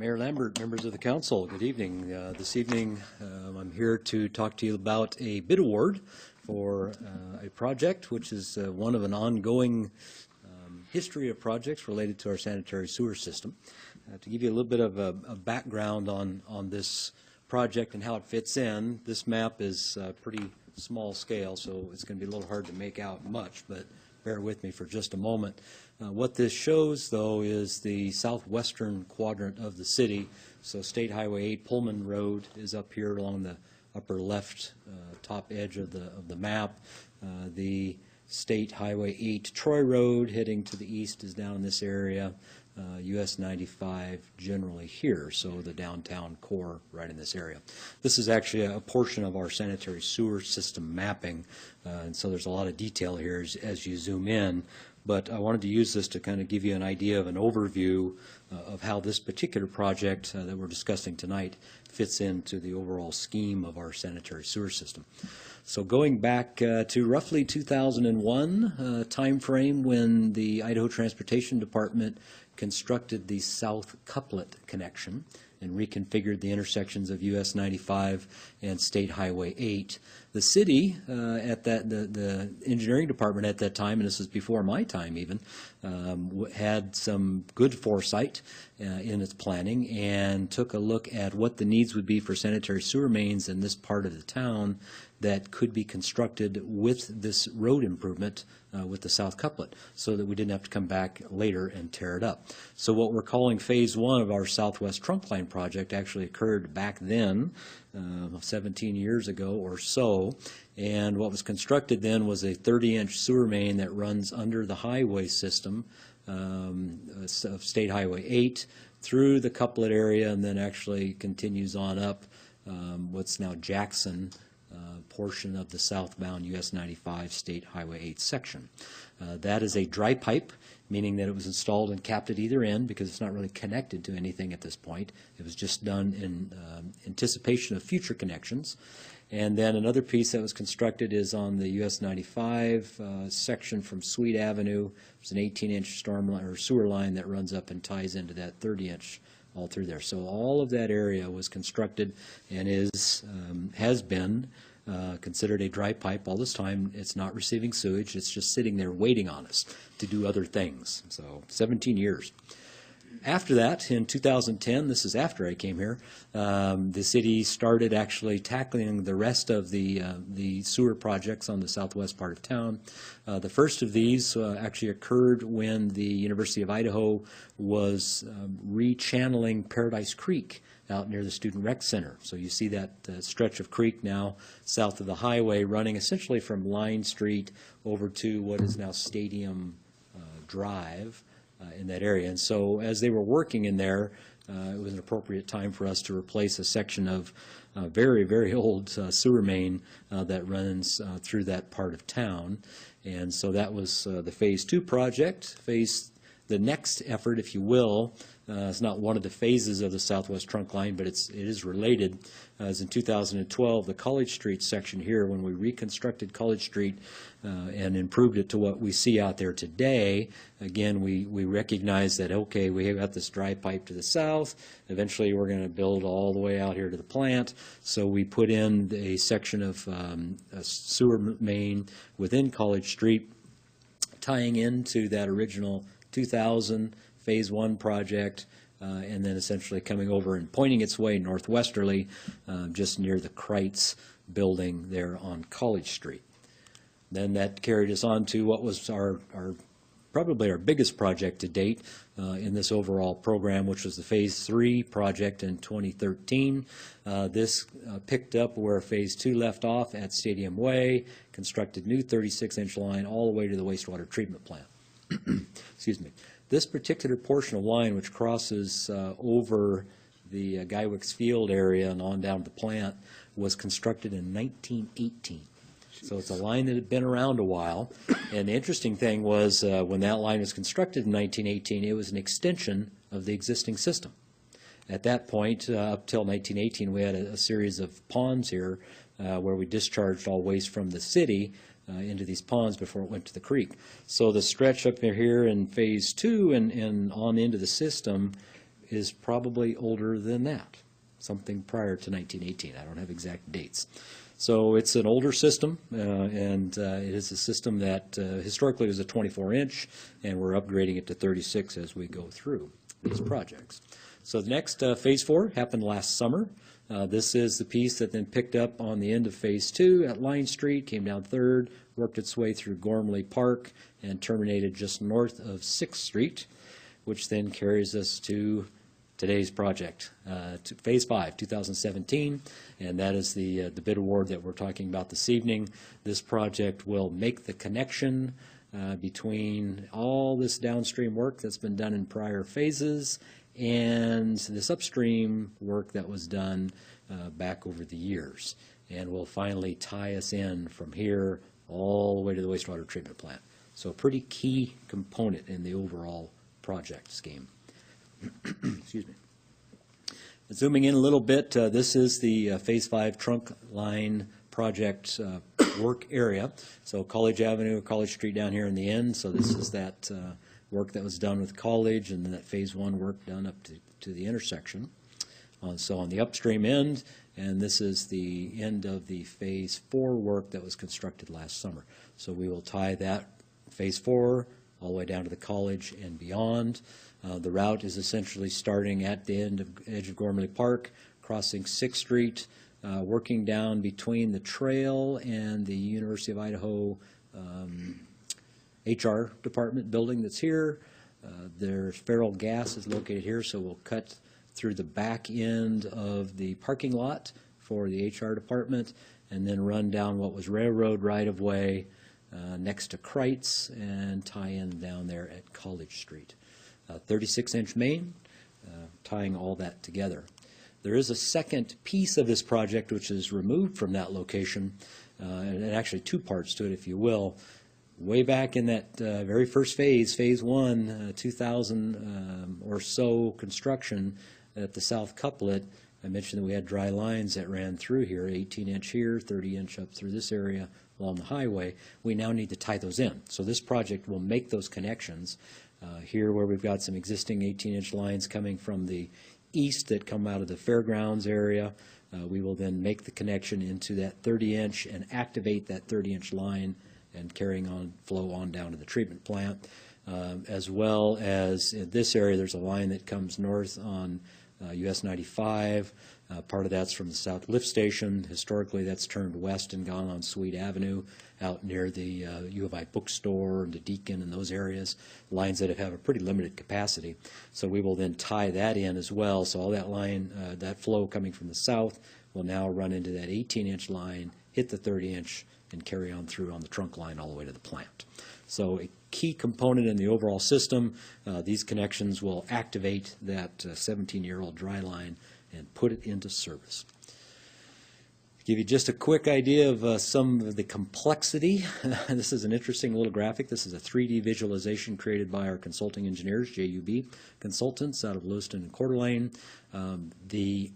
Mayor Lambert, members of the council, good evening. This evening I'm here to talk to you about a bid award for a project which is one of an ongoing history of projects related to our sanitary sewer system. To give you a little bit of a background on this project and how it fits in, this map is pretty small scale, so it's going to be a little hard to make out much, but bear with me for just a moment. What this shows, though, is the southwestern quadrant of the city. So State Highway 8 Pullman Road is up here along the upper left top edge of the map. The State Highway 8 Troy Road heading to the east is down in this area. US 95 generally here, so the downtown core right in this area. This is actually a portion of our sanitary sewer system mapping, and so there's a lot of detail here as you zoom in. But I wanted to use this to kind of give you an idea of an overview of how this particular project that we're discussing tonight fits into the overall scheme of our sanitary sewer system. So going back to roughly 2001 time frame when the Idaho Transportation Department constructed the South Couplet connection and reconfigured the intersections of US 95 and State Highway 8. The city, the engineering department at that time, and this is before my time even, had some good foresight in its planning and took a look at what the needs would be for sanitary sewer mains in this part of the town that could be constructed with this road improvement with the South Couplet, so that we didn't have to come back later and tear it up. So what we're calling phase one of our Southwest Trunkline project actually occurred back then, 17 years ago or so, and what was constructed then was a 30-inch sewer main that runs under the highway system of State Highway 8 through the Couplet area and then actually continues on up what's now Jackson portion of the southbound US 95 State Highway 8 section. That is a dry pipe, meaning that it was installed and capped at either end because it's not really connected to anything at this point. It was just done in anticipation of future connections. And then another piece that was constructed is on the US 95 section from Sweet Avenue. There's an 18-inch storm line or sewer line that runs up and ties into that 30-inch all through there. So all of that area was constructed and has been considered a dry pipe all this time. It's not receiving sewage. It's just sitting there waiting on us to do other things. So 17 years. After that, in 2010, this is after I came here, the city started actually tackling the rest of the sewer projects on the southwest part of town. The first of these actually occurred when the University of Idaho was rechanneling Paradise Creek out near the Student Rec Center. So you see that stretch of creek now south of the highway running essentially from Line Street over to what is now Stadium Drive in that area. And so as they were working in there, it was an appropriate time for us to replace a section of very, very old sewer main that runs through that part of town. And so that was the Phase 2 project. The next effort, if you will, is not one of the phases of the Southwest Trunk Line, but it is related. As in 2012, the College Street section here, when we reconstructed College Street and improved it to what we see out there today, again, we recognize that, okay, we have got this dry pipe to the south. Eventually, we're going to build all the way out here to the plant. So we put in a section of a sewer main within College Street, tying into that original 2000 Phase 1 project, and then essentially coming over and pointing its way northwesterly just near the Kreitz building there on College Street. Then that carried us on to what was probably our biggest project to date in this overall program, which was the Phase 3 project in 2013. This picked up where Phase 2 left off at Stadium Way, constructed new 36-inch line all the way to the wastewater treatment plant. Excuse me. This particular portion of line, which crosses over the Guywicks Field area and on down to the plant, was constructed in 1918. Jeez. So it's a line that had been around a while. And the interesting thing was when that line was constructed in 1918, it was an extension of the existing system. At that point, up till 1918, we had a series of ponds here where we discharged all waste from the city into these ponds before it went to the creek. So the stretch up here in Phase 2 and on into the system is probably older than that, something prior to 1918. I don't have exact dates. So it's an older system, and it is a system that historically was a 24-inch, and we're upgrading it to 36 as we go through these projects. So the next Phase 4 happened last summer. This is the piece that then picked up on the end of Phase 2 at Line Street, came down 3rd, worked its way through Gormley Park, and terminated just north of 6th Street, which then carries us to today's project, to Phase 5, 2017, and that is the bid award that we're talking about this evening. This project will make the connection between all this downstream work that's been done in prior phases and this upstream work that was done back over the years, and will finally tie us in from here all the way to the wastewater treatment plant. So a pretty key component in the overall project scheme. Excuse me. Zooming in a little bit, this is the Phase 5 trunk line project work area. So College Avenue, College Street down here in the end. So this is that work that was done with College, and then that Phase 1 work done up to the intersection. So on the upstream end, and this is the end of the Phase 4 work that was constructed last summer. So we will tie that Phase 4 all the way down to the College and beyond. The route is essentially starting at the edge of Gormley Park, crossing 6th Street, working down between the trail and the University of Idaho HR department building that's here. There's Feral Gas is located here, so we'll cut through the back end of the parking lot for the HR department, and then run down what was railroad right-of-way next to Kreitz and tie in down there at College Street. 36-inch main, tying all that together. There is a second piece of this project which is removed from that location, and actually two parts to it, if you will. Way back in that very first phase, Phase 1, 2000 or so construction at the south couplet, I mentioned that we had dry lines that ran through here, 18-inch here, 30-inch up through this area along the highway. We now need to tie those in. So this project will make those connections. Here where we've got some existing 18-inch lines coming from the east that come out of the fairgrounds area, we will then make the connection into that 30-inch and activate that 30-inch line and carrying on flow on down to the treatment plant. As well as in this area, there's a line that comes north on US 95. Part of that's from the South Lift Station. Historically, that's turned west and gone on Sweet Avenue out near the U of I bookstore and the Deacon and those areas, lines that have a pretty limited capacity. So we will then tie that in as well. So all that line, that flow coming from the south will now run into that 18-inch line, hit the 30-inch, and carry on through on the trunk line all the way to the plant. So a key component in the overall system. These connections will activate that 17-year-old dry line and put it into service. To give you just a quick idea of some of the complexity, this is an interesting little graphic. This is a 3D visualization created by our consulting engineers, JUB consultants out of Lewiston and Coeur d'Alene. The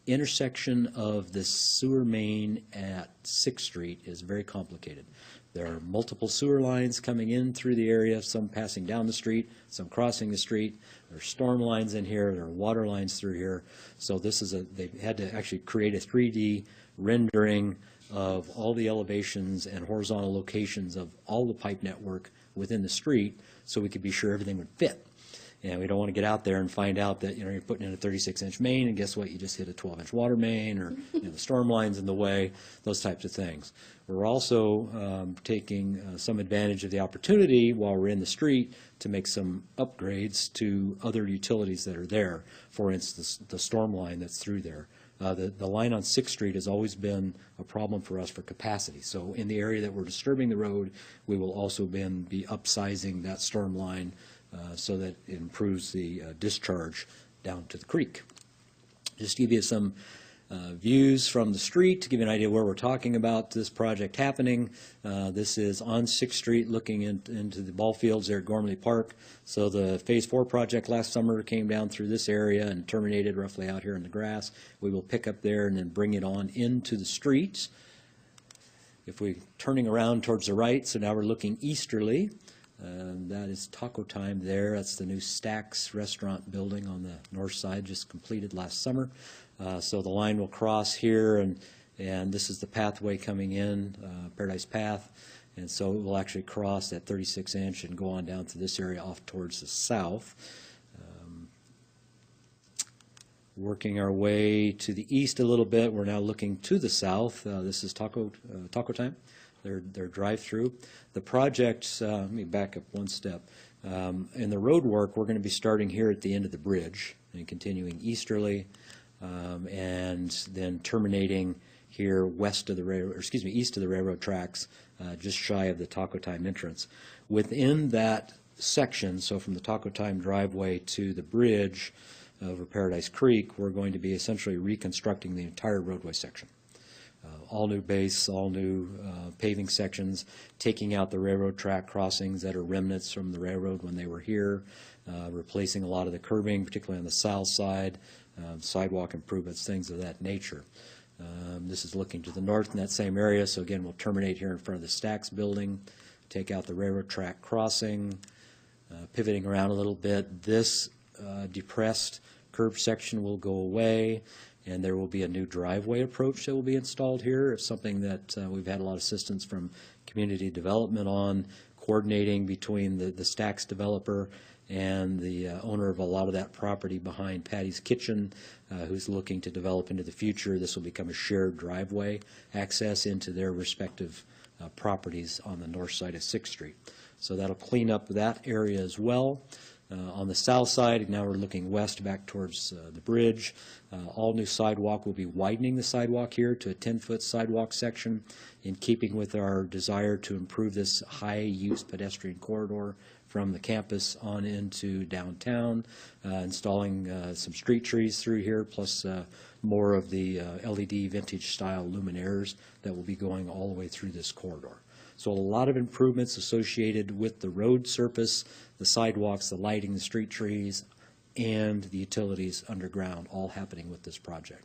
intersection of the sewer main at 6th Street is very complicated. There are multiple sewer lines coming in through the area, some passing down the street, some crossing the street. There are storm lines in here, there are water lines through here. So this is they had to actually create a 3D rendering of all the elevations and horizontal locations of all the pipe network within the street so we could be sure everything would fit. And we don't want to get out there and find out that you're putting in a 36-inch main, and guess what? You just hit a 12-inch water main, or the storm line's in the way, those types of things. We're also taking some advantage of the opportunity while we're in the street to make some upgrades to other utilities that are there. For instance, the storm line that's through there. The line on 6th Street has always been a problem for us for capacity. So in the area that we're disturbing the road, we will also be upsizing that storm line so that it improves the discharge down to the creek. Just to give you some views from the street to give you an idea where we're talking about this project happening. This is on 6th Street looking into the ball fields there at Gormley Park. So the Phase 4 project last summer came down through this area and terminated roughly out here in the grass. We will pick up there and then bring it on into the streets. If we're turning around towards the right, so now we're looking easterly. That is Taco Time there. That's the new Stacks restaurant building on the north side, just completed last summer. So the line will cross here, and this is the pathway coming in, Paradise Path. And so it will actually cross that 36-inch and go on down to this area off towards the south. Working our way to the east a little bit, we're now looking to the south. This is Taco Time, their drive-through. The project, let me back up one step. In the road work, we're going to be starting here at the end of the bridge and continuing easterly, and then terminating here west of the railroad, east of the railroad tracks, just shy of the Taco Time entrance. Within that section, so from the Taco Time driveway to the bridge over Paradise Creek, we're going to be essentially reconstructing the entire roadway section. All new base, all new paving sections, taking out the railroad track crossings that are remnants from the railroad when they were here, replacing a lot of the curbing, particularly on the south side, sidewalk improvements, things of that nature. This is looking to the north in that same area, so again, we'll terminate here in front of the Stacks building, take out the railroad track crossing, pivoting around a little bit. This depressed curb section will go away, and there will be a new driveway approach that will be installed here. It's something that we've had a lot of assistance from community development on, coordinating between the Stacks developer and the owner of a lot of that property behind Patty's Kitchen, who's looking to develop into the future. This will become a shared driveway access into their respective properties on the north side of 6th Street. So that'll clean up that area as well. On the south side, now we're looking west back towards the bridge. All new sidewalk. Will be widening the sidewalk here to a 10-foot sidewalk section in keeping with our desire to improve this high-use pedestrian corridor from the campus on into downtown, installing some street trees through here, plus more of the LED vintage-style luminaires that will be going all the way through this corridor. So a lot of improvements associated with the road surface, the sidewalks, the lighting, the street trees, and the utilities underground, all happening with this project.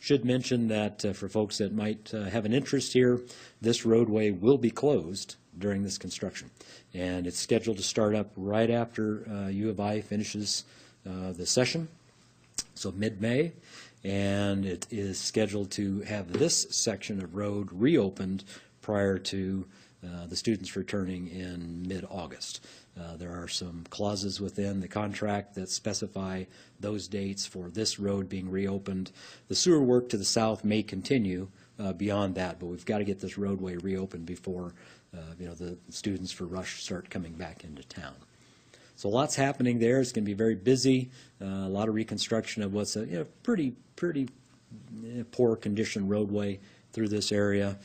Should mention that for folks that might have an interest here, this roadway will be closed during this construction. And it's scheduled to start up right after U of I finishes the session, so mid-May. And it is scheduled to have this section of road reopened prior to the students returning in mid-August. There are some clauses within the contract that specify those dates for this road being reopened. The sewer work to the south may continue beyond that, but we've got to get this roadway reopened before the students for Rush start coming back into town. So lots happening there. It's going to be very busy. A lot of reconstruction of what's a pretty poor condition roadway through this area.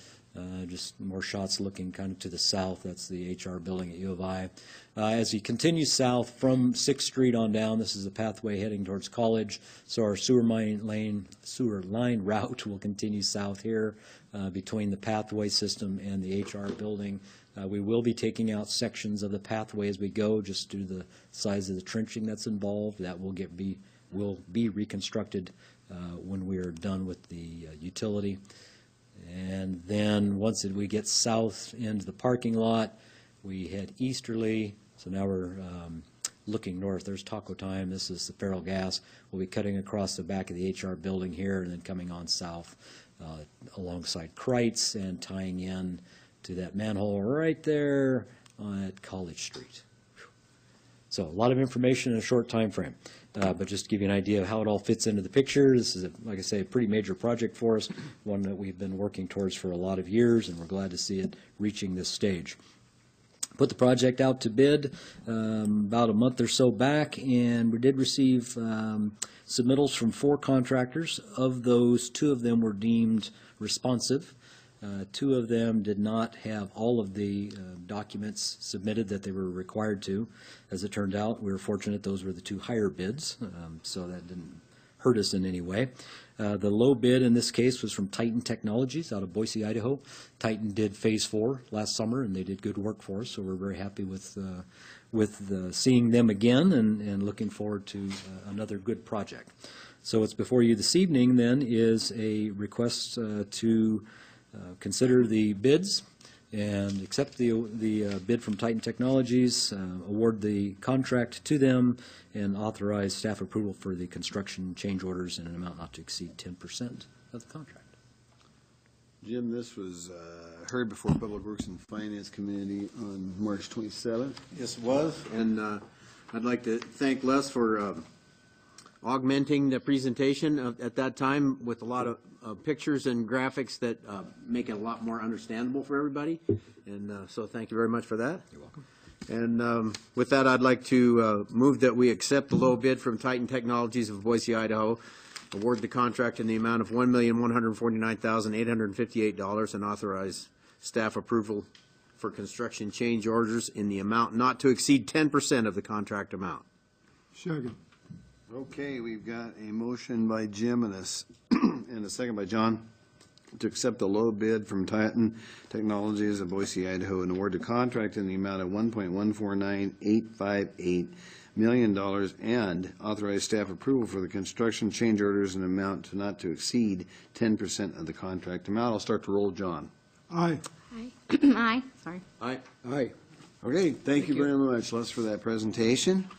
Just more shots looking kind of to the south. That's the HR building at U of I. As you continue south from 6th Street on down, this is a pathway heading towards College. So our sewer line route will continue south here between the pathway system and the HR building. We will be taking out sections of the pathway as we go, just due to the size of the trenching that's involved. That will be reconstructed when we are done with the utility. And then once we get south into the parking lot, we head easterly. So now we're looking north. There's Taco Time. This is the Feral Gas. We'll be cutting across the back of the HR building here and then coming on south alongside Kreitz and tying in to that manhole right there at College Street. So a lot of information in a short time frame. But just to give you an idea of how it all fits into the picture, this is, like I say, a pretty major project for us, one that we've been working towards for a lot of years, and we're glad to see it reaching this stage. Put the project out to bid about a month or so back, and we did receive submittals from 4 contractors. Of those, 2 of them were deemed responsive. 2 of them did not have all of the documents submitted that they were required to. As it turned out, we were fortunate those were the 2 higher bids, so that didn't hurt us in any way. The low bid in this case was from Titan Technologies out of Boise, Idaho. Titan did Phase 4 last summer, and they did good work for us, so we're very happy with seeing them again and looking forward to another good project. So what's before you this evening then is a request to consider the bids and accept the bid from Titan Technologies, award the contract to them, and authorize staff approval for the construction change orders in an amount not to exceed 10% of the contract. Jim, this was heard before Public Works and Finance Committee on March 27th. Yes, it was, and I'd like to thank Les for augmenting the presentation at that time with a lot of pictures and graphics that make it a lot more understandable for everybody, and so thank you very much for that. You're welcome. And with that, I'd like to move that we accept the low bid from Titan Technologies of Boise, Idaho, award the contract in the amount of $1,149,858, and authorize staff approval for construction change orders in the amount not to exceed 10% of the contract amount. Second. Okay, we've got a motion by Jim and a second by John to accept the low bid from Titan Technologies of Boise, Idaho, and award the contract in the amount of $1,149,858 million, and authorize staff approval for the construction change orders in an amount to not to exceed 10% of the contract amount. I'll start to roll. John. Aye. Aye. Aye. Sorry. Aye. Aye. Okay, thank you very much, Les, for that presentation.